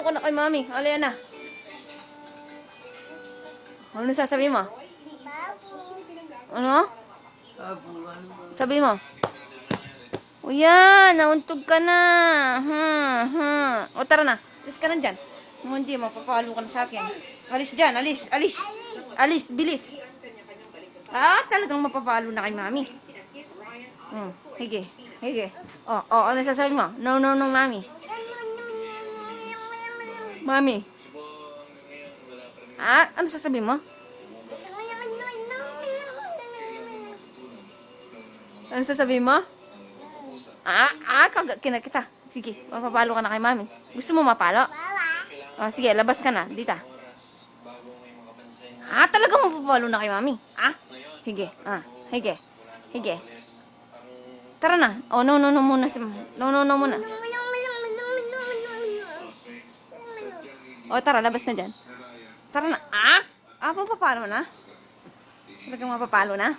ka na kay mami. Alaya na. Ano sasabihin mo? Ano? Sabi mo? O yan, nauntog ka na. O tara na. Alis ka na dyan. Hindi, mapapalo ka na sa akin. Alis dyan, alis, alis. Alis, bilis. Talagang mapapalo na kay mami. Hige, hige. Ano sasabihin mo? No, no, no, mami. Mami. Ano sasabihin mo? Ano sasabihin mo? Kina kita. Sige, mapapalo ka na kay mami. Gusto mo mapalo? Sige, labas ka na. Dita. Talagang mapapalo na kay mami. Hige. Hige. Hige. Tara na. No, no, no muna. No, no, no muna. Tara, labas na dyan. Tara na. Mapapalo na? Talagang mapapalo na?